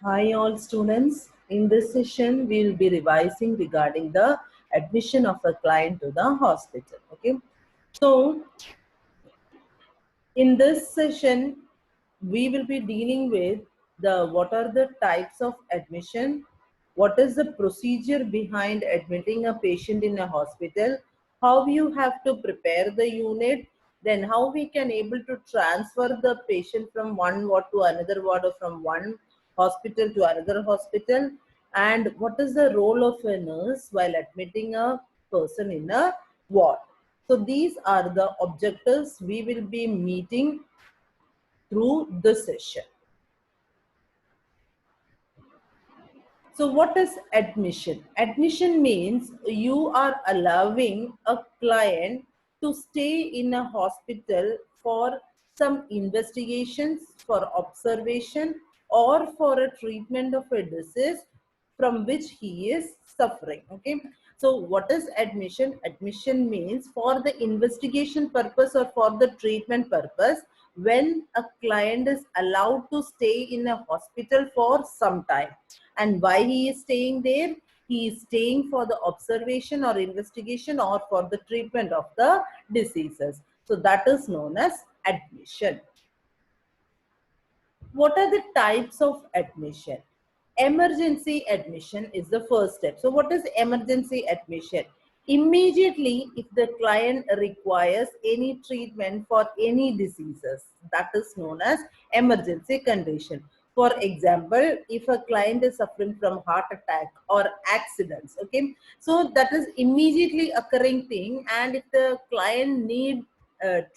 Hi all students. In this session, we will be revising regarding the admission of a client to the hospital. Okay. So, in this session, we will be dealing with what are the types of admission, what is the procedure behind admitting a patient in a hospital, how you have to prepare the unit, then how we can able to transfer the patient from one ward to another ward or from one hospital to another hospital, and what is the role of a nurse while admitting a person in a ward. So these are the objectives we will be meeting through this session. So what is admission? Admission means you are allowing a client to stay in a hospital for some investigations, for observation, or for a treatment of a disease from which he is suffering. Okay. So what is admission? Admission means for the investigation purpose or for the treatment purpose, when a client is allowed to stay in a hospital for some time. And why he is staying there? He is staying for the observation or investigation or for the treatment of the diseases. So that is known as admission. What are the types of admission? Emergency admission is the first step. So what is emergency admission? Immediately, if the client requires any treatment for any diseases, that is known as emergency condition. For example, if a client is suffering from heart attack or accidents, okay, so that is immediately occurring thing, and if the client need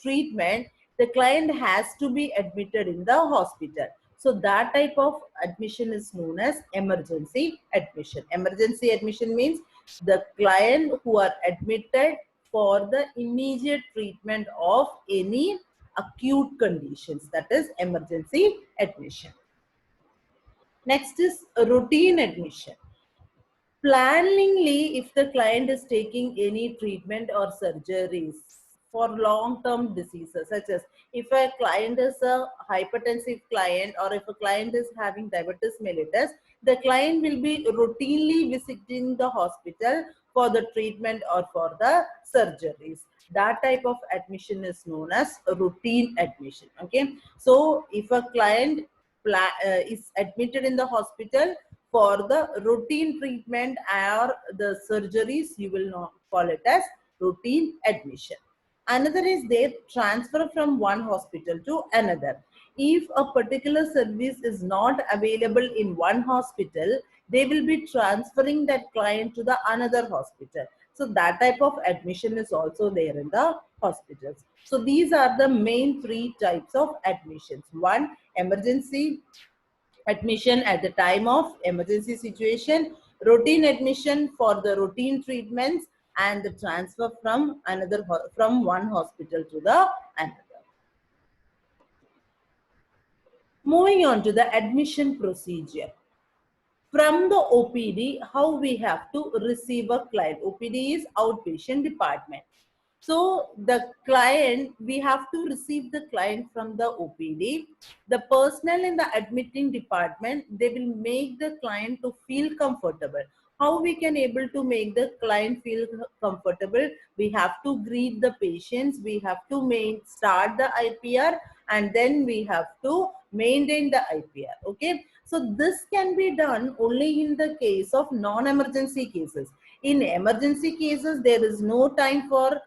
treatment, the client has to be admitted in the hospital. So that type of admission is known as emergency admission. Emergency admission means the client who are admitted for the immediate treatment of any acute conditions. That is emergency admission. Next is routine admission. Planningly, if the client is taking any treatment or surgeries for long-term diseases, such as if a client is a hypertensive client or if a client is having diabetes mellitus, the client will be routinely visiting the hospital for the treatment or for the surgeries. That type of admission is known as routine admission. Okay, so if a client is admitted in the hospital for the routine treatment or the surgeries, you will not call it as routine admission. Another is their transfer from one hospital to another. If a particular service is not available in one hospital, they will be transferring that client to the another hospital. So that type of admission is also there in the hospitals. So these are the main three types of admissions. One, emergency admission at the time of emergency situation, routine admission for the routine treatments, and the transfer from from one hospital to the another. Moving on to the admission procedure. From the OPD, how we have to receive a client. OPD is outpatient department. So the client, we have to receive the client from the OPD. The personnel in the admitting department, they will make the client to feel comfortable. How we can able to make the client feel comfortable? We have to greet the patients, we have to start the IPR, and then we have to maintain the IPR. Okay, so this can be done only in the case of non-emergency cases. In emergency cases, there is no time for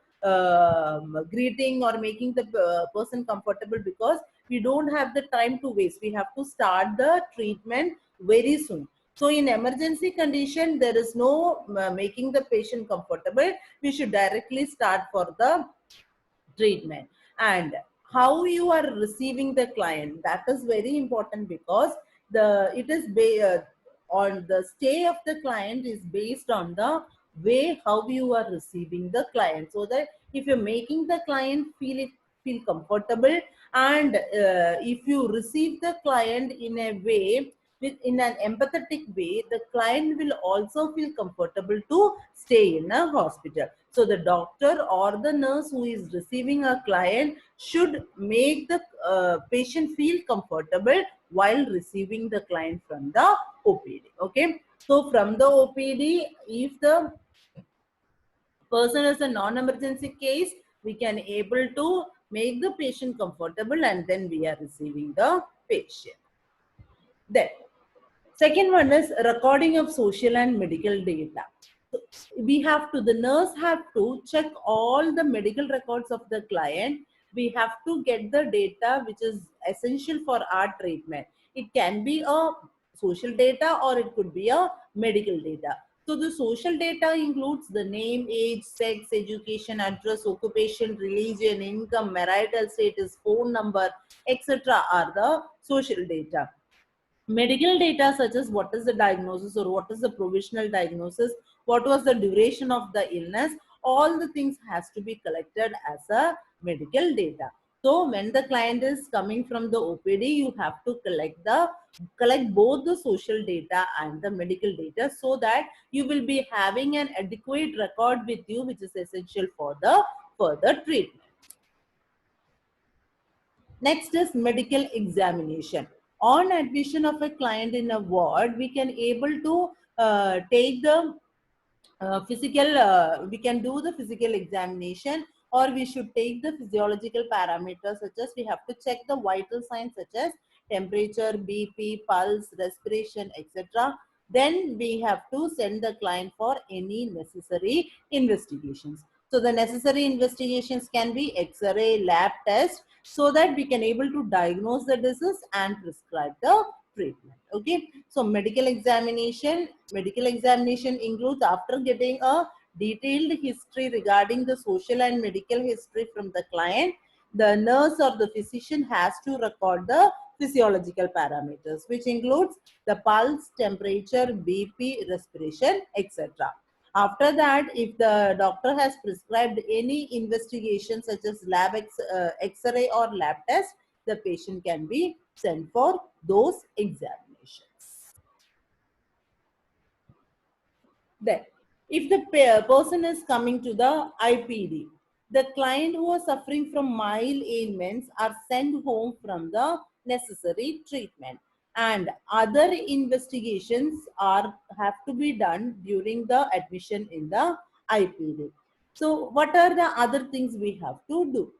greeting or making the person comfortable, because we don't have the time to waste. We have to start the treatment very soon. So in emergency condition, there is no making the patient comfortable. We should directly start for the treatment. And how you are receiving the client, that is very important, because on the stay of the client is based on the way how you are receiving the client. So that if you're making the client feel comfortable, and if you receive the client in a way in an empathetic way, the client will also feel comfortable to stay in a hospital. So the doctor or the nurse who is receiving a client should make the patient feel comfortable while receiving the client from the OPD. Okay. So from the OPD, if the person is a non-emergency case, we can able to make the patient comfortable and then we are receiving the patient. Then second one is recording of social and medical data. So we have to, the nurse have to check all the medical records of the client. We have to get the data which is essential for our treatment. It can be a social data or it could be a medical data. So the social data includes the name, age, sex, education, address, occupation, religion, income, marital status, phone number, etc. are the social data. Medical data such as what is the diagnosis or what is the provisional diagnosis, what was the duration of the illness, all the things has to be collected as a medical data. So when the client is coming from the OPD, you have to collect both the social data and the medical data so that you will be having an adequate record with you, which is essential for the further treatment. Next is medical examination. On admission of a client in a ward, we can able to take the we can do the physical examination, or we should take the physiological parameters such as we have to check the vital signs such as temperature, BP, pulse, respiration, etc. Then we have to send the client for any necessary investigations. So the necessary investigations can be X-ray, lab test, so that we can able to diagnose the disease and prescribe the treatment. Okay. So medical examination includes after getting a detailed history regarding the social and medical history from the client, the nurse or the physician has to record the physiological parameters, which includes the pulse, temperature, BP, respiration, etc. After that, if the doctor has prescribed any investigation such as X-ray or lab test, the patient can be sent for those examinations. Then, if the person is coming to the IPD, the client who are suffering from mild ailments are sent home from the necessary treatment, and other investigations are have to be done during the admission in the IPD. So, what are the other things we have to do?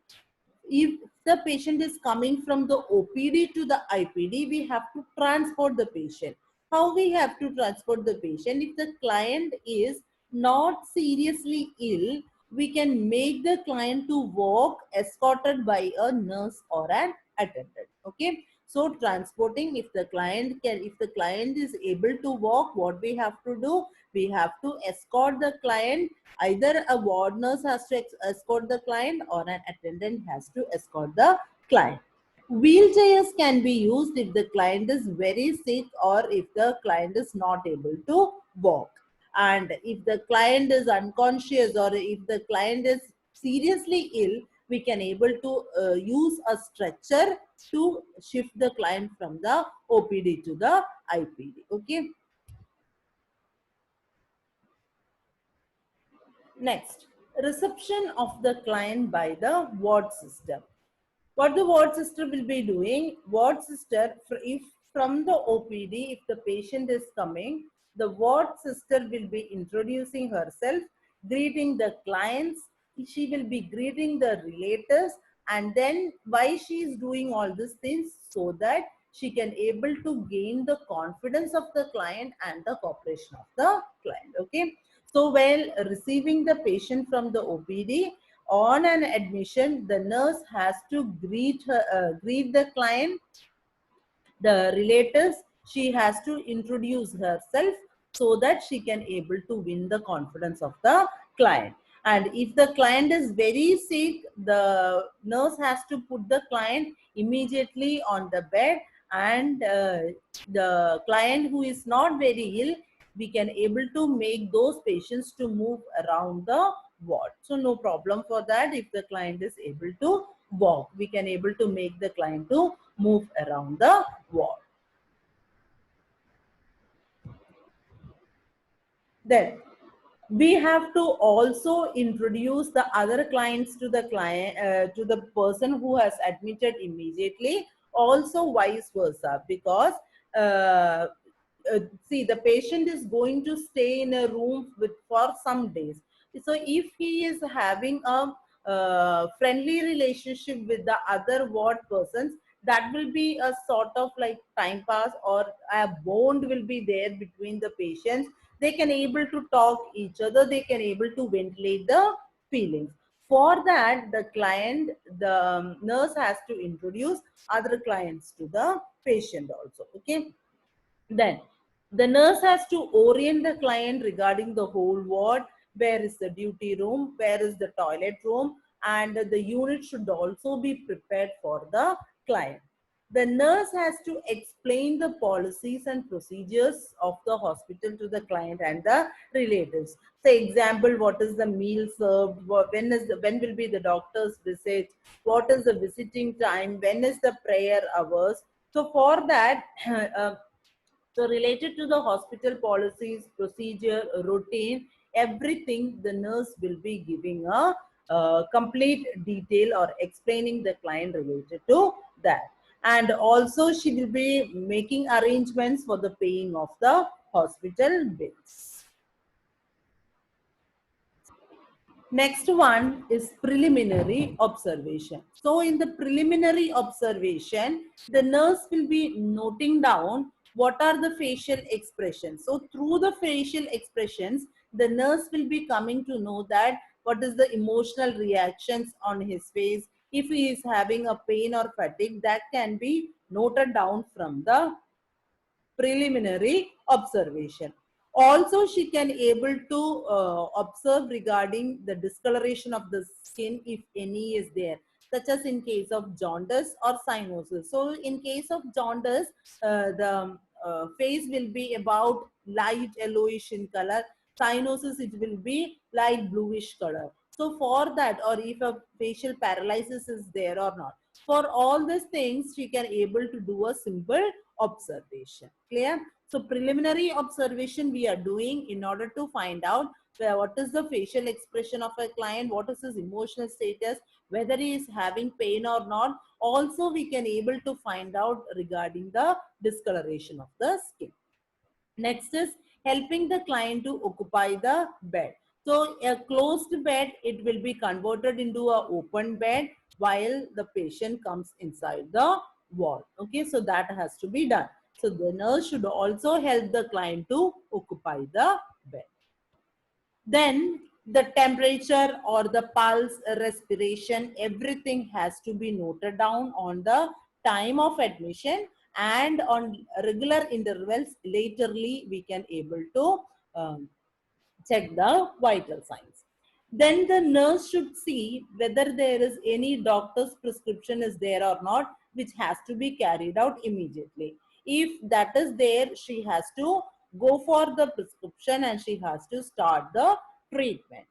If the patient is coming from the OPD to the IPD, we have to transport the patient. How we have to transport the patient? If the client is not seriously ill, we can make the client to walk escorted by a nurse or an attendant. Okay. So transporting, if the client is able to walk, what we have to do? We have to escort the client. Either a ward nurse has to escort the client or an attendant has to escort the client. Wheelchairs can be used if the client is very sick or if the client is not able to walk. And if the client is unconscious or if the client is seriously ill, we can able to use a stretcher to shift the client from the OPD to the IPD. Okay. Next, reception of the client by the ward system. What the ward sister will be doing, ward sister, if from the OPD, if the patient is coming, the ward sister will be introducing herself, greeting the clients, she will be greeting the relatives, and then why she is doing all these things, so that she can able to gain the confidence of the client and the cooperation of the client. Okay. So while receiving the patient from the OPD, on an admission, the nurse has to greet the client, the relatives. She has to introduce herself so that she can able to win the confidence of the client. And if the client is very sick, the nurse has to put the client immediately on the bed, and the client who is not very ill, we can able to make those patients to move around the ward. So no problem for that. If the client is able to walk, we can able to make the client to move around the ward. Then we have to also introduce the other clients to the client, to the person who has admitted immediately, also vice versa, because uh, see, the patient is going to stay in a room with for some days. So if he is having a friendly relationship with the other ward persons, that will be a sort of like time pass, or a bond will be there between the patients. They can able to talk each other, they can able to ventilate the feelings. For that, the client, the nurse has to introduce other clients to the patient also. Okay, then the nurse has to orient the client regarding the whole ward. Where is the duty room? Where is the toilet room? And the unit should also be prepared for the client. The nurse has to explain the policies and procedures of the hospital to the client and the relatives. Say example, what is the meal served? When will be the doctor's visit? What is the visiting time? When is the prayer hours? So for that, so related to the hospital policies, procedure, routine, everything, the nurse will be giving a complete detail or explaining the client related to that. And also she will be making arrangements for the paying of the hospital bills. Next one is preliminary observation. So in the preliminary observation, the nurse will be noting down what are the facial expressions. So through the facial expressions, the nurse will be coming to know that what is the emotional reactions on his face. If he is having a pain or fatigue, that can be noted down from the preliminary observation. Also, she can able to observe regarding the discoloration of the skin, if any is there, such as in case of jaundice or cyanosis. So in case of jaundice, the face will be about light yellowish in color. Cyanosis, it will be light bluish color. So for that, or if a facial paralysis is there or not, for all these things, she can able to do a simple observation. Clear? So preliminary observation we are doing in order to find out what is the facial expression of a client, what is his emotional status, whether he is having pain or not. Also, we can able to find out regarding the discoloration of the skin. Next is helping the client to occupy the bed. So a closed bed, it will be converted into a open bed while the patient comes inside the wall. Okay, so that has to be done. So the nurse should also help the client to occupy the bed. Then the temperature or the pulse, respiration, everything has to be noted down on the time of admission, and on regular intervals laterly we can able to um, check the vital signs. Then the nurse should see whether there is any doctor's prescription is there or not, which has to be carried out immediately. If that is there, she has to go for the prescription and she has to start the treatment.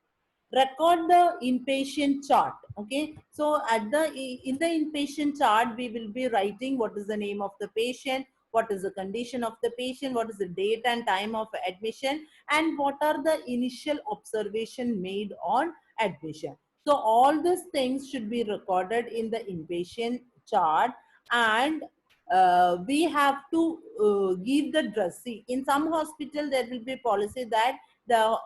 Record the inpatient chart. Okay, so at the in the inpatient chart, we will be writing what is the name of the patient, what is the condition of the patient, what is the date and time of admission, and what are the initial observation made on admission. So all these things should be recorded in the inpatient chart. And we have to give the dress. See, in some hospital there will be policy that the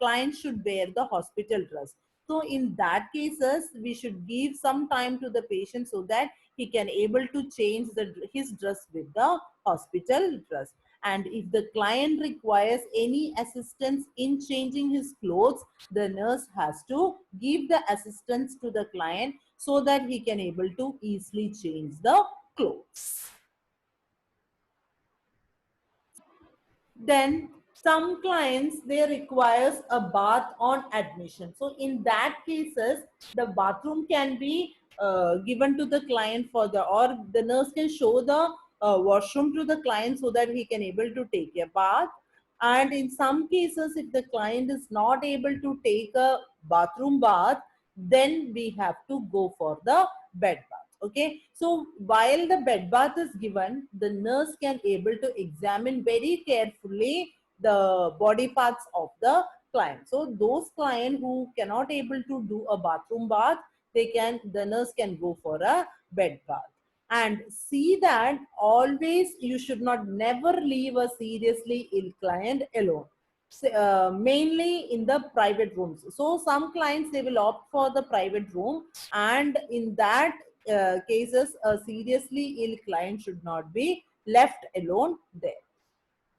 client should wear the hospital dress. So in that cases, we should give some time to the patient so that he can able to change his dress with the hospital dress. And if the client requires any assistance in changing his clothes, the nurse has to give the assistance to the client so that he can able to easily change the clothes. Then some clients, they requires a bath on admission. So in that cases, the bathroom can be given to the client for the, or the nurse can show the washroom to the client so that he can able to take a bath. And in some cases, if the client is not able to take a bathroom bath, then we have to go for the bed bath. Okay, so while the bed bath is given, the nurse can able to examine very carefully the body parts of the client. So those client who cannot able to do a bathroom bath, the nurse can go for a bed bath. And see that always you should not never leave a seriously ill client alone. Mainly in the private rooms. So some clients, they will opt for the private room, and in that cases, a seriously ill client should not be left alone there.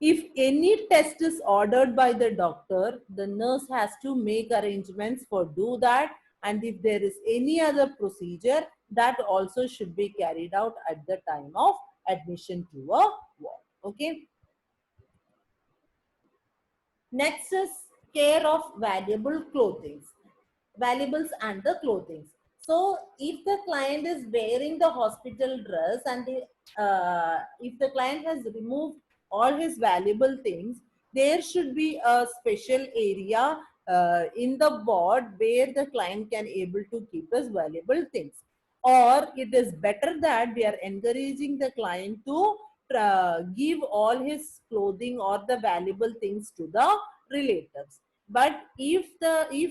If any test is ordered by the doctor, the nurse has to make arrangements for do that. And if there is any other procedure, that also should be carried out at the time of admission to a ward. Okay. Next is care of valuables and the clothing. So if the client is wearing the hospital dress and if the client has removed all his valuable things, there should be a special area in the ward where the client can able to keep his valuable things. Or it is better that we are encouraging the client to give all his clothing or the valuable things to the relatives. But if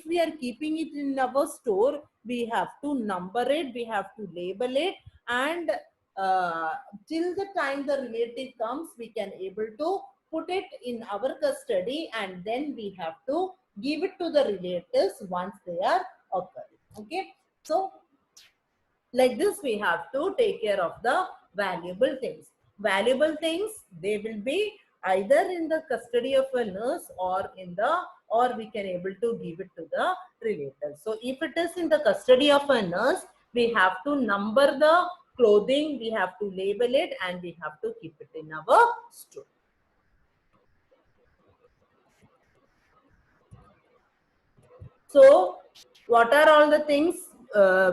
we are keeping it in our store, we have to number it, we have to label it, and till the time the relative comes, we can able to put it in our custody, and then we have to give it to the relatives once they are occurring. Okay, so like this we have to take care of the valuable things. They will be either in the custody of a nurse or we can able to give it to the relatives. So if it is in the custody of a nurse, we have to number the clothing, we have to label it, and we have to keep it in our store. So, what are all the things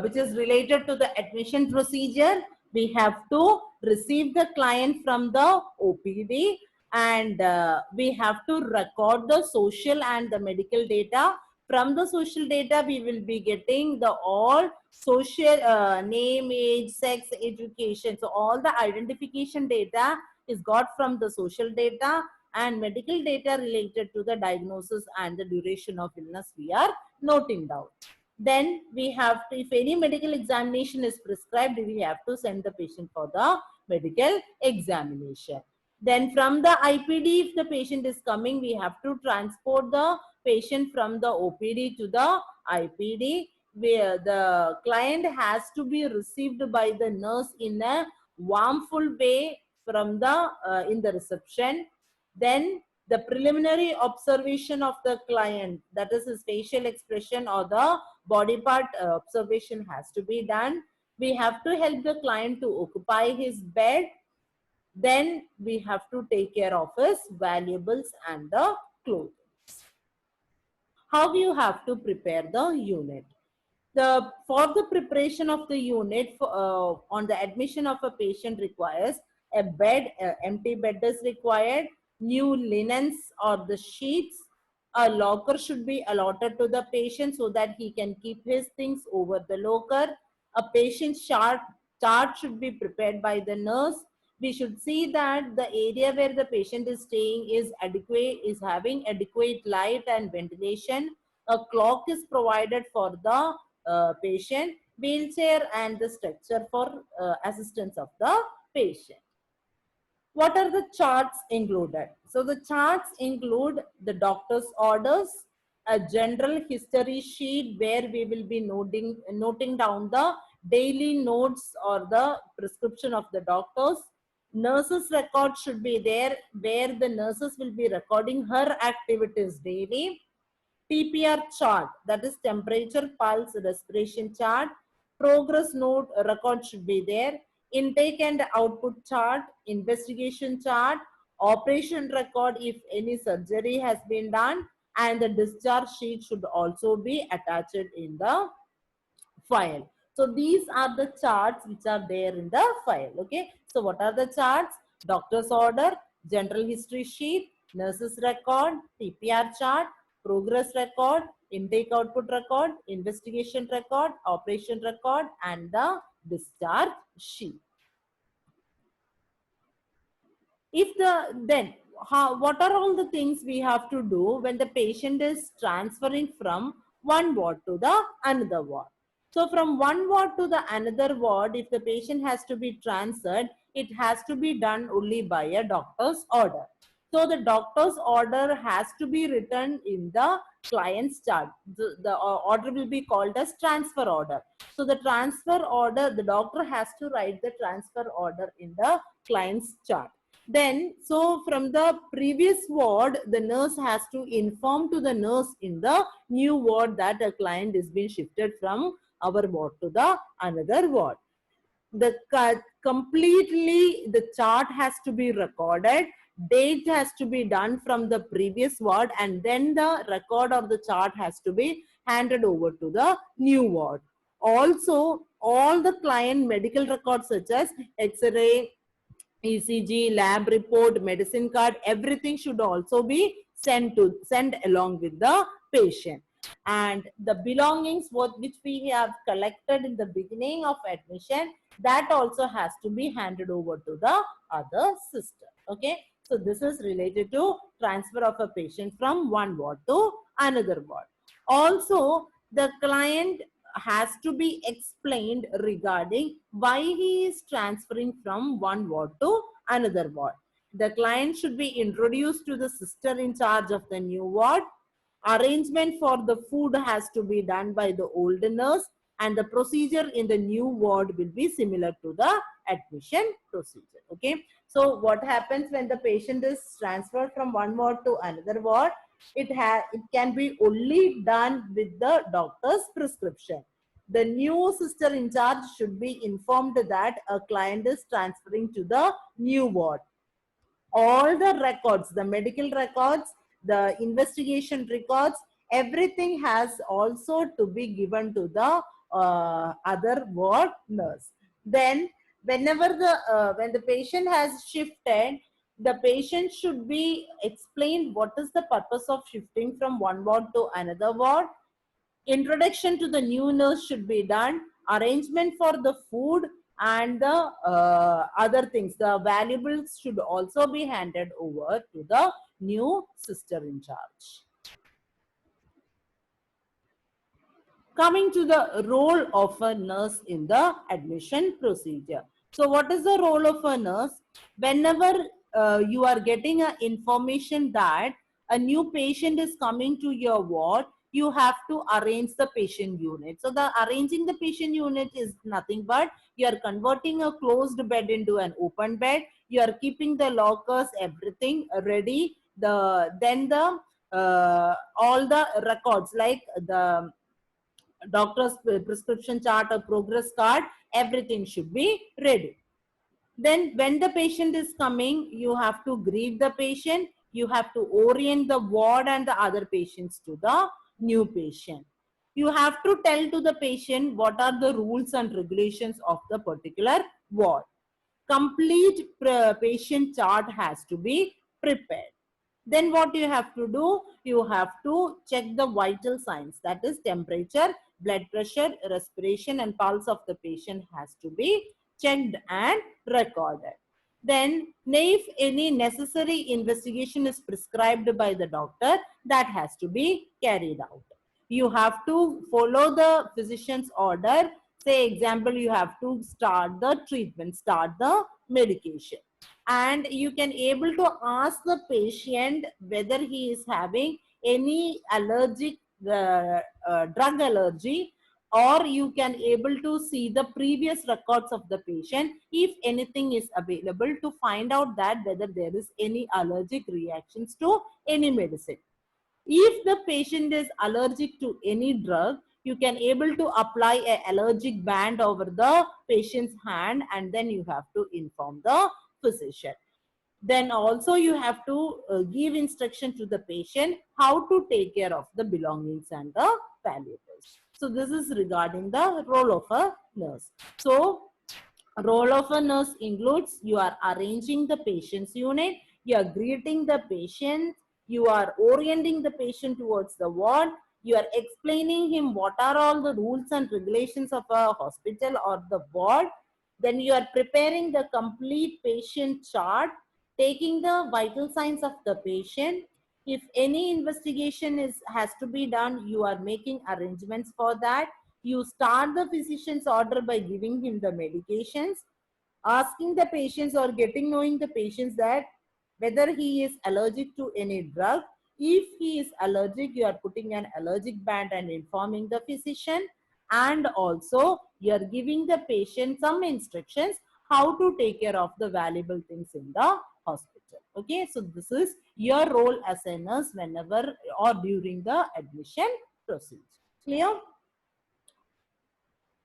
which is related to the admission procedure? We have to receive the client from the OPD, and we have to record the social and the medical data. From the social data, we will be getting the all social name, age, sex, education. So all the identification data is got from the social data, and medical data related to the diagnosis and the duration of illness we are noting down. Then we have to, if any medical examination is prescribed, we have to send the patient for the medical examination. Then from the IPD, if the patient is coming, we have to transport the patient from the OPD to the IPD, where the client has to be received by the nurse in a warmful way from the in the reception. Then the preliminary observation of the client, that is his facial expression or the body part observation, has to be done. We have to help the client to occupy his bed. Then we have to take care of his valuables and the clothes. How you have to prepare the unit? For the preparation of the unit on the admission of a patient requires a bed, empty bed is required, new linens or the sheets. A locker should be allotted to the patient so that he can keep his things over the locker. A patient chart should be prepared by the nurse. We should see that the area where the patient is staying is having adequate light and ventilation. A clock is provided for the patient, wheelchair, and the stretcher for assistance of the patient. What are the charts included? So the charts include the doctor's orders, a general history sheet where we will be noting down the daily notes or the prescription of the doctors. Nurses record should be there where the nurses will be recording her activities daily. TPR chart, that is temperature, pulse, respiration chart. Progress note record should be there. Intake and output chart, investigation chart, operation record if any surgery has been done, and the discharge sheet should also be attached in the file. So these are the charts which are there in the file. Okay. So what are the charts? Doctor's order, general history sheet, nurse's record, TPR chart, progress record, intake output record, investigation record, operation record, and the discharge sheet. If the then what are all the things we have to do when the patient is transferring from one ward to the another ward? So from one ward to the another ward, if the patient has to be transferred, it has to be done only by a doctor's order. So the doctor's order has to be written in the client's chart. The order will be called as transfer order. So the transfer order, the doctor has to write the transfer order in the client's chart. Then, so from the previous ward, the nurse has to inform to the nurse in the new ward that a client is being shifted from our ward to the another ward. The completely the chart has to be recorded, date has to be done from the previous ward, and then the record of the chart has to be handed over to the new ward. Also, all the client medical records such as X-ray, ECG, lab report, medicine card, everything should also be sent along with the patient. And the belongings which we have collected in the beginning of admission, that also has to be handed over to the other sister. Okay, so this is related to transfer of a patient from one ward to another ward. Also, the client has to be explained regarding why he is transferring from one ward to another ward. The client should be introduced to the sister in charge of the new ward. Arrangement for the food has to be done by the old nurse, and the procedure in the new ward will be similar to the admission procedure. Okay, so what happens when the patient is transferred from one ward to another ward? It can be only done with the doctor's prescription. The new sister in charge should be informed that a client is transferring to the new ward. All the records, the medical records, the investigation records, everything has also to be given to the other ward nurse. Then when the patient has shifted, the patient should be explained what is the purpose of shifting from one ward to another ward. Introduction to the new nurse should be done. Arrangement for the food and the other things, the valuables should also be handed over to the new sister in charge. Coming to the role of a nurse in the admission procedure. So what is the role of a nurse? Whenever you are getting a information that a new patient is coming to your ward, you have to arrange the patient unit. So the arranging the patient unit is nothing but you are converting a closed bed into an open bed. You are keeping the lockers, everything ready. Then the all the records like the doctor's prescription chart or progress card, everything should be ready. Then when the patient is coming, you have to greet the patient, you have to orient the ward and the other patients to the new patient. You have to tell to the patient what are the rules and regulations of the particular ward. Complete patient chart has to be prepared. Then what you have to do, you have to check the vital signs, that is temperature, blood pressure, respiration and pulse of the patient has to be checked and recorded. Then if any necessary investigation is prescribed by the doctor, that has to be carried out. You have to follow the physician's order. Say example, you have to start the treatment, start the medication, and you can able to ask the patient whether he is having any allergic drug allergy, or you can able to see the previous records of the patient if anything is available to find out that whether there is any allergic reactions to any medicine. If the patient is allergic to any drug, you can able to apply a allergic band over the patient's hand, and then you have to inform the physician. Then also you have to give instruction to the patient how to take care of the belongings and the valuables. So this is regarding the role of a nurse. So role of a nurse includes you are arranging the patient's unit, you are greeting the patient, you are orienting the patient towards the ward, you are explaining him what are all the rules and regulations of a hospital or the ward. Then you are preparing the complete patient chart. taking the vital signs of the patient. If any investigation has to be done, you are making arrangements for that. You start the physician's order by giving him the medications, asking the patients or getting knowing the patients that whether he is allergic to any drug. If he is allergic, you are putting an allergic band and informing the physician, and also you are giving the patient some instructions how to take care of the valuable things in the hospital. Okay, so this is your role as a nurse whenever or during the admission procedure. Clear?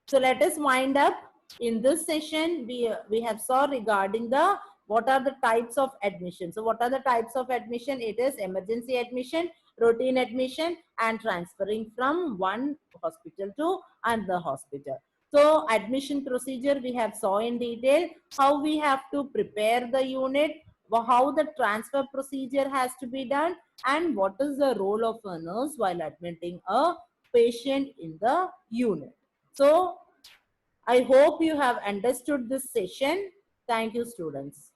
So let us wind up. In this session, we have saw regarding the what are the types of admission. So what are the types of admission? It is emergency admission, routine admission, and transferring from one hospital to another hospital. So admission procedure we have saw in detail, how we have to prepare the unit, how the transfer procedure has to be done, and what is the role of a nurse while admitting a patient in the unit. So I hope you have understood this session. Thank you, students.